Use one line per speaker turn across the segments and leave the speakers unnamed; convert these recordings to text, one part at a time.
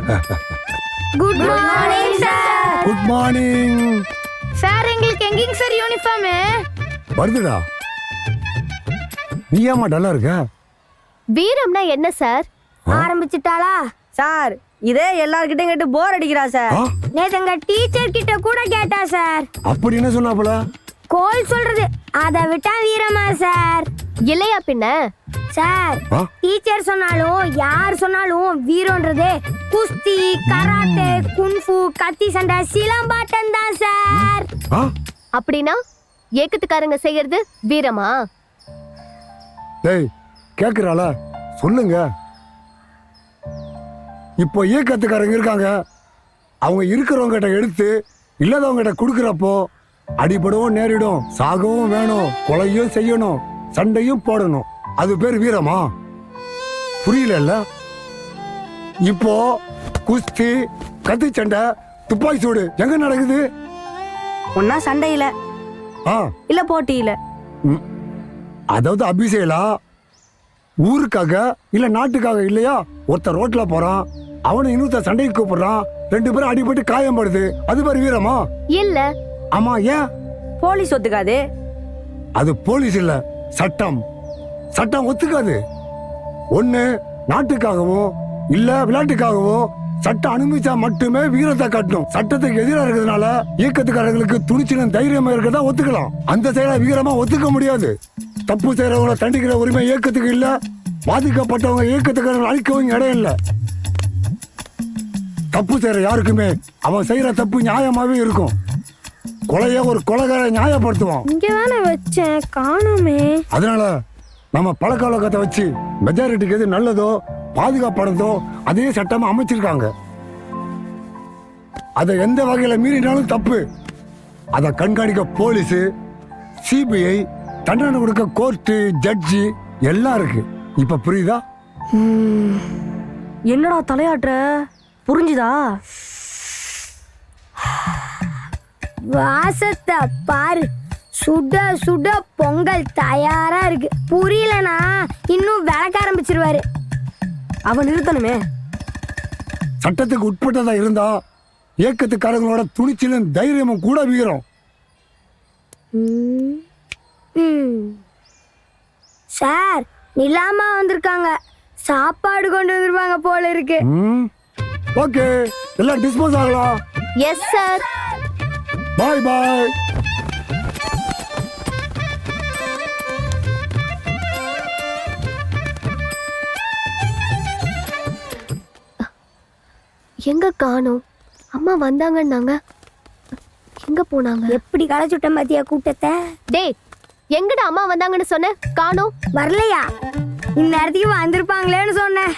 Good morning sir.
Good morning
sir எங்களுக்கு எங்கேங்க sir uniform
வருதுடா. நீ ஏமா டல்லா இருக்க?
வீரம்னா என்ன சார்?
ஆரம்பிச்சிட்டாளா
சார் இதே எல்லார்கிட்டயும் கேட்டு போர் அடிக்கிறா சார்.
நேத்து எங்க டீச்சர் கிட்ட கூட கேட்டா சார்.
அப்படி என்ன சொன்னாப்புல?
கோல் சொல்றது அதை விட்டா வீரமா சார்?
இல்லையா பின்ன
சார் டீச்சர் சொன்னாலும் யார் சொன்னாலும் வீரம்ன்றது குஸ்தி, கராத்தே, குன்ஃபு, கத்தி சண்டை, சிலம்பாட்டம் தான் சார்.
அப்படின்னா ஏக்கத்துக்காரங்க செய்யறது வீரமா?
டேய் கேக்குறாள சொல்லுங்க. இப்போ ஏக்கத்துக்காரங்க இருக்காங்க, அவங்க இருக்கிறவங்க கிட்ட எடுத்து இல்லாதவங்க கிட்ட கொடுக்கறப்போ அடிபடவும் நேரிடும், சாகவும் வேணும், கொலையும் செய்யணும், சண்டையும் போடணும். அது பேர் வீரமா? புரியல. இப்போ குஸ்தி, கத்தி சண்டை, துப்பாக்கி சூடு எங்க நடக்குது?
ஒன்னா சண்டையில இல்ல போட்டியில.
அதாவது அபிஷேகலா ஊருக்காக இல்ல நாட்டுக்காக இல்லையா? ஒருத்தர் ரோட்ல போறான், அவனை இன்னொருத்த சண்டைக்கு கூப்பிடுறான், 2 பேரும் அடிபட்டு காயம்படுது, அது பேர் வீரமா?
இல்ல.
ஆமா, ஏன்?
போலீஸ் ஒத்துக்காது.
அது போலீஸ் இல்ல, சட்டம். சட்டம் ஒத்துக்காது. ஒண்ணு நாட்டுக்காகவோ இல்ல விளையாட்டுக்காகவோ சட்டம் அனுமதிச்சா மட்டுமே வீரத்தை காட்டணும். சட்டத்துக்கு எதிராக இருக்கிறதுனால இயக்கத்துக்காரர்களுக்கு துணிச்சலும் தைரியமா இருக்கதா ஒத்துக்கலாம். அந்த செயலை வீரமா ஒத்துக்க முடியாது. தப்பு செய்யறவங்களை தண்டிக்கிற உரிமை இயக்கத்துக்கு இல்ல, பாதிக்கப்பட்டவங்க இயக்கத்துக்காரர்கள் அழிக்கவும் இடம் இல்ல. தப்பு செய்யற யாருக்குமே அவன் செய்யற தப்பு நியாயமாவே இருக்கும். கொலைய ஒரு கொலைகார நியாயப்படுத்துவான்.
இங்க தானே வச்சேன், காணுமே.
அதனால நம்ம பழக்க வழக்கத்தை வச்சு மெஜாரிட்டிக்கு எது நல்லதோ பாதுகாப்பானதோ அதே சட்டமா அமைச்சிருக்காங்க. அதை எந்த வகையில மீறினாலும் தப்பு. அதை கண்காணிக்க போலீஸ், சிபிஐ, தண்டனை கொடுக்க கோர்ட்டு, ஜட்ஜி எல்லாம் இருக்கு. இப்ப புரியுதா?
என்னடா தலையாட்டுற? புரிஞ்சுதா?
வாசத்தை பாரு, சுட சுட பொங்கல் தயாரா இருக்கு. புரியலனா இன்னும் விளக்க ஆரம்பிச்சிருவாரு.
அவன் நிறுத்தணுமே.
சட்டத்துக்கு உட்பட்டதா இருந்தா இயக்கத்துக்காரங்களோட துணிச்சலும் தைரியமும் கூட வீரம்.
சார் நிலாமா வந்திருக்காங்க, சாப்பாடு கொண்டு வந்துருவாங்க போல இருக்கு.
ஓகே, எல்லாம் டிஸ்போஸ் ஆகலாம்.
Yes sir.
Bye bye.
எங்க காணோம்? அம்மா வந்தாங்கன்னாங்க, எங்க போனாங்க?
எப்படி களைச்சுட்ட மத்திய கூட்டத்தை?
டேய் எங்கடா அம்மா வந்தாங்கன்னு சொன்ன, காணோம்?
வரலையா? இந்நேரத்துக்கு வந்திருப்பாங்களேன்னு சொன்னேன்.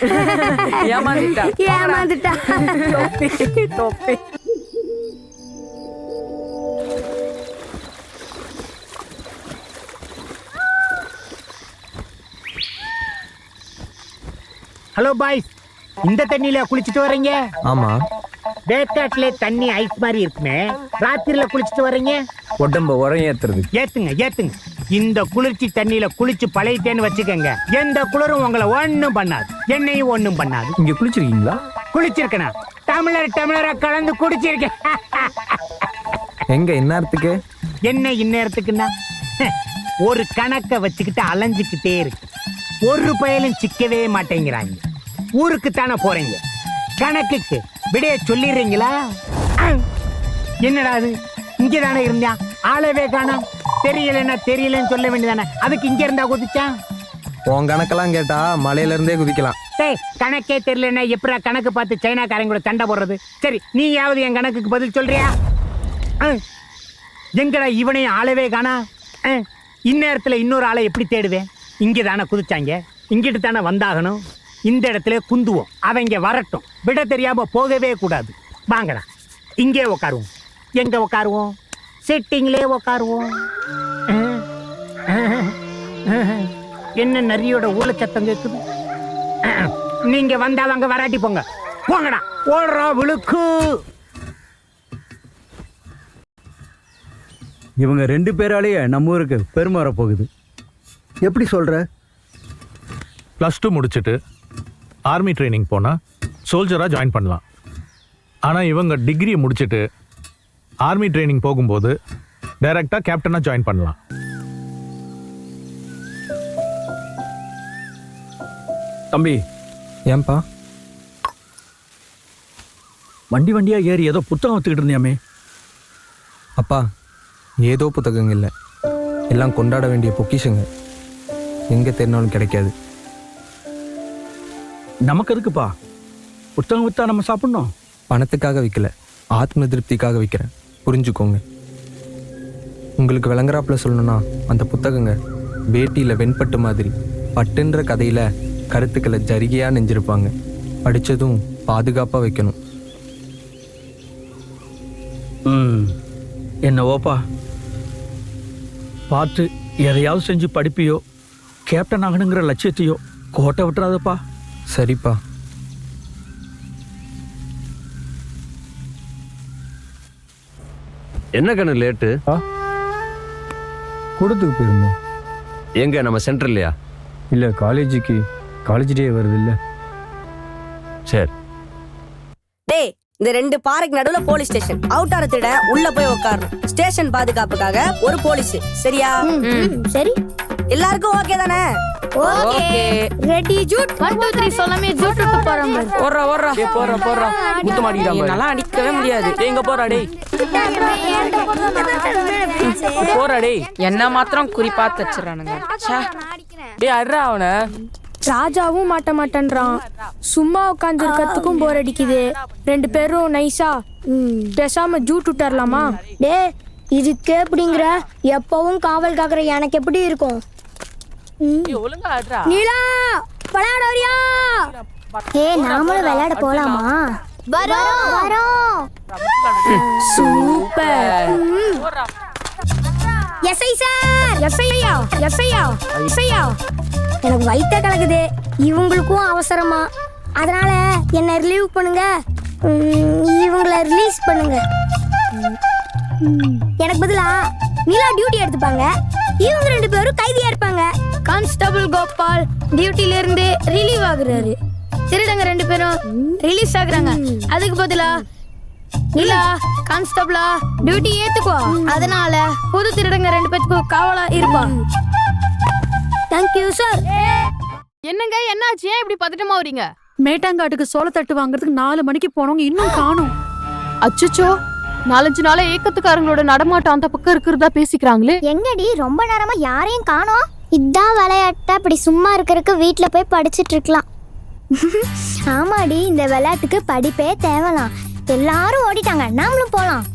ஏமாந்துட்டா.
ஹலோ பாய்ஸ், இந்த தண்ணியில குளிச்சுட்டு வர்றீங்க?
ஆமா.
வேக்காட்டுல தண்ணி ஐஸ் மாதிரி இருக்குமே, ராத்திரில குளிச்சுட்டு வர்றீங்க?
உடம்ப உரம் ஏத்துறது.
ஏத்துங்க ஏத்துங்க. இந்த குளிர்ச்சி தண்ணியில குளிச்சு பழையிட்டேன்னு வச்சுக்கோங்க, எந்த குளிரும் உங்களை ஒண்ணும் பண்ணாது, என்னையும் ஒண்ணும் பண்ணாது.
இங்க குளிச்சிருக்கீங்களா?
குளிச்சிருக்கேனா? டம்ளரா கலந்து குடிச்சிருக்கேன்.
எங்க இந்நேரத்துக்கு?
என்ன இந்நேரத்துக்குன்னா, ஒரு கணக்கை வச்சுக்கிட்டு அலைஞ்சுக்கிட்டே இருக்கு. ஒரு பயலும் சிக்கவே மாட்டேங்கிறாங்க. ஊருக்கு தானே போறீங்க, கணக்குக்கு விடைய சொல்லிடுறீங்களா? என்னடா அது, இங்க தானே இருந்தா, ஆளவே காணோம். தெரியலன்னா தெரியலன்னு சொல்ல வேண்டியதானே, அதுக்கு இங்க இருந்தா குதிச்சான்.
உன் கணக்கெல்லாம் கேட்டா மலையில இருந்தே குதிக்கலாம்.
டேய், கணக்கே தெரியலன்னா எப்படா கணக்கு பார்த்து சைனாக்காரங்க கூட சண்டை போடுறது? சரி, நீயாவது என் கணக்குக்கு பதில் சொல்றியா? எங்கடா இவனையும் ஆளவே காணா? இந்நேரத்துல இன்னொரு ஆளை எப்படி தேடுவேன்? இங்கே தானே குதிச்சாங்க, இங்கிட்டு தானே வந்தாகணும். இந்த இடத்துல குந்துவோம், அவங்க வரட்டும். விட தெரியாம போகவே கூடாது. வாங்கடா, இங்கே உக்காருவோம். எங்க உக்காருவோம்? செட்டிங்லே உக்காருவோம். என்ன நரியோட ஊழ சத்தம் கேட்குது? நீங்க வந்தாவங்க வராட்டி போங்க. போங்கடா, ஓடுறா விழுக்கு.
இவங்க 2 பேராலேயே நம்ம ஊருக்கு பெருமை வரப்போகுது. எப்படி சொல்ற?
+2 முடிச்சுட்டு ஆர்மி ட்ரைனிங் போனா சோல்ஜரா ஜாயின் பண்ணலாம். ஆனால் இவங்க டிகிரியை முடிச்சுட்டு ஆர்மி ட்ரைனிங் போகும்போது டைரெக்டாக கேப்டனாக ஜாயின் பண்ணலாம்.
தம்பி,
ஏன்பா?
வண்டியா ஏறி ஏதோ புத்தகம் வச்சுக்கிட்டு இருந்தியாமே.
அப்பா, ஏதோ புத்தகங்க இல்லை, எல்லாம் கொண்டாட வேண்டிய பொக்கிஷங்க. எங்கே தேடினாலும் கிடைக்காது.
நமக்கு எதுக்குப்பா புத்தகம் விற்றா நம்ம சாப்பிட்ணும்?
பணத்துக்காக விற்கல, ஆத்ம திருப்திக்காக விற்கிறேன். புரிஞ்சுக்கோங்க. உங்களுக்கு விளங்குறாப்புல சொல்லணும்னா அந்த புத்தகங்க வேட்டியில் வெண்பட்டு மாதிரி பட்டுன்ற கதையில் கருத்துக்களை ஜரிகையாக நெஞ்சிருப்பாங்க. படித்ததும் பாதுகாப்பாக வைக்கணும்.
என்னவோப்பா, பார்த்து எதையாவது செஞ்சு படிப்பியோ, கேப்டன் ஆகணுங்கிற லட்சியத்தையோ கோட்டை விட்டுறாதப்பா.
சரிப்பா.
என்ன கண்ணு லேட்டு?
கூடத்துக்கு போயிருந்தோம்.
எங்க நம்ம சென்டர்லையா?
இல்லை, காலேஜ் டே வருது இல்லை.
சரி.
டேய், இந்த 2 பாறைக்கு நடுவுல போலீஸ் ஸ்டேஷன். அவுட்டார திட உள்ள போய் உட்காரணும். ஸ்டேஷன் பாதுகாப்புக்காக ஒரு போலீஸ். சரியா?
சரி,
எல்லாருக்கும் ஓகே தானே?
ஓகே. ரெடி ஜூட் 1 2 3 சொல்லாமே ஜூட் விட்டு போறோம் பாரு.
போடுறா முத்து மாட்டிக்கிட்டான்.
நல்லா அடிக்கவே முடியாது.
எங்க போறா டேய்? போறா டேய்.
என்ன மாத்திரம் குறிப்பா தச்சுறானுங்க.
டேய் அட்ரா அவனை.
ராஜாவும் மாட்ட மாட்டேன்றான். சும்மா உட்காந்து இருக்கிறதுக்கும் போர் அடிக்குது. 2 பேரும் நைஸா பேசாம ஜூட் விட்டுறலாமா?
டே, இதுக்கு எப்படிங்கிற? எப்பவும் காவல் காக்குற எனக்கு எப்படி இருக்கும்?
ஒழுங்கா ஆடுறா.
நீலா, விளையாட வரியா? நாமளும் விளையாட போலாமா? வரோம்.
சூப்பர்.
எஸ்ஐ சார்,
எஸ்ஐயா
எனக்கு வயித்த கலக்குது. இவங்களுக்கும் அவசரமா, அதனால என்ன ரிலீவ் பண்ணுங்க. இவங்களை ரிலீஸ் பண்ணுங்க. எனக்கு பதிலா நீலா டியூட்டி எடுத்துப்பாங்க. இவங்க 2 பேரும் கைதியா இருப்பாங்க.
கான்ஸ்டபிள் கோபால் டியூட்டில இருந்து ரிலீவ் ஆகுறாரு. திருடங்க 2 பேரும் ரிலீஸ் ஆகுறாங்க. அதுக்கு பதிலா நீலா கான்ஸ்டபிளா டியூட்டி ஏத்துக்குவா. அதனால புது திருடங்க 2 பேத்துக்கும் காவலா இருப்பா.
Thank you sir.
என்னங்க என்னாச்சு? ஏன் இப்படி பதட்டமா வரீங்க?
மேட்டாங்காட்டுக்கு சோளத்தட்டு வாங்குறதுக்கு 4 மணிக்கு போனவங்க இன்னும் காணோம்.
அச்சச்சோ, 4-5 நாளா ஏக்கத்துக்காரங்களோட நடமாட்டம் அந்த பக்கம் இருக்கிறதா பேசிக்கிறாங்களே.
எங்கடி ரொம்ப நேரமா யாரையும் காணோம்? இதான் விளையாட்டா? அப்படி சும்மா இருக்கறதுக்கு வீட்ல போய் படிச்சிட்டு இருக்கலாம். ஆமாடி, இந்த விளையாட்டுக்கு படிப்பே தேவலாம். எல்லாரும் ஓடிட்டாங்க, நாமளும் போலாம்.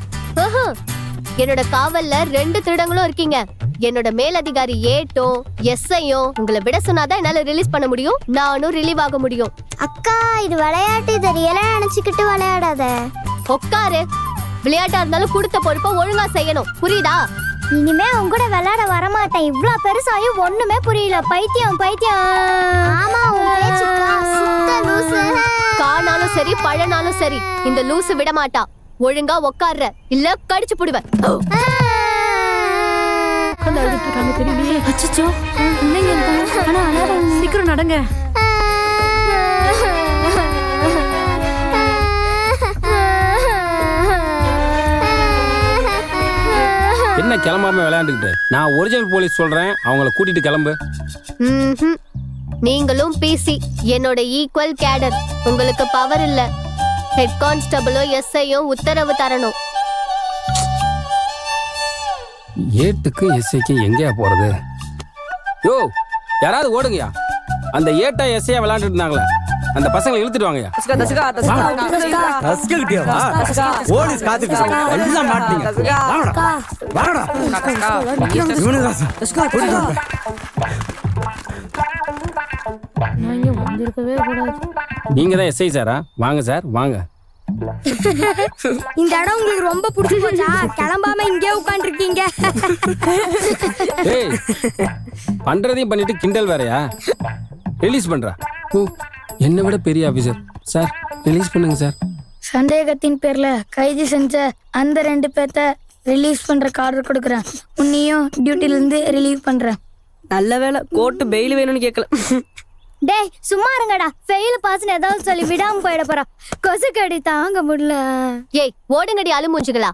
என்னோட காவல்ல 2 திருடங்களும் இருக்கீங்க. என்னோட மேலதிகாரி ஏட்டும் எஸ்ஐயும் உங்களை விட சொன்னாதான் என்னால ரிலீஸ் பண்ண முடியும். நானும் ரிலீவ் ஆக முடியும்.
அக்கா, இது விளையாட்டு, தெரியல நினைச்சுக்கிட்டு விளையாடாத.
உட்காரு. விளையாட்டா இருந்தாலும் கொடுத்த பொறுப்பை ஒழுங்கா செய்யணும், புரியுதா?
இனிமே உங்க கூட விளையாட வரமாட்டேன். இவ்ளோ பெருசாயும் ஒண்ணுமே புரியல. பைத்தியம். ஆமா,
காணாலும் சரி பழனாலும் சரி இந்த லூசு விட மாட்டா. ஒழுங்கா உட்கார்ற, இல்ல கடிச்சு புடுவேன்.
அச்சச்சோ, சீக்கிரம் நடங்க.
என்ன கிளம்பாம விளையாண்டுக்கிட்டு? நான் ஒரிஜினல் போலீஸ் சொல்றேன், அவங்கள கூட்டிட்டு கிளம்பு.
நீங்களும் பிசி என்னோட ஈக்குவல் கேடர். உங்களுக்கு பவர் இல்ல. ஹெட் கான்ஸ்டபிளோ எஸ்ஐயும் உத்தரவு தரணும்.
ஏட்டுக்கு எஸ்ஐக்கு எங்கேயா போறது? யோ, யாராவது ஓடுங்கயா. அந்த ஏட்டா எஸ்ஐயா விளையாண்டுட்டு இருந்தாங்களே, அந்த பசங்களை இழுத்துட்டு வாங்கயா.
போலீஸ் காத்துக்கு எல்லாம் மாட்டீங்க. வாங்கடா.
நீங்க தான் எஸ்ஐ சாரா? வாங்க சார், வாங்க.
இந்த இடம் உங்களுக்கு ரொம்ப பிடிச்சி போச்சா? கிளம்பாம இங்கே உட்காந்துருக்கீங்க.
ஏய், பண்றதையும் பண்ணிட்டு கிண்டல் வேறயா? ரிலீஸ் பண்றா. என்னை விட பெரிய ஆபீசர் சார், ரிலீஸ் பண்ணுங்க சார்.
சந்தேகத்தின் பேர்ல கைது செஞ்ச அந்த 2 பேர்த்த ரிலீஸ் பண்ற ஆர்டர் கொடுக்குறேன். உன்னையும் டியூட்டில இருந்து ரிலீவ் பண்றேன்.
நல்ல வேலை கோர்ட்டு பெயில் வேணும்னு கேட்கல.
டேய் சும்மா இருங்கடா, ஃபெயில் பாஸ்னு ஏதாவது சொல்லி விடாம போயிட போறா. கொசு கடி தாங்க முடியல.
ஏய் ஓடுங்கடி அழுமூஞ்சுகளா.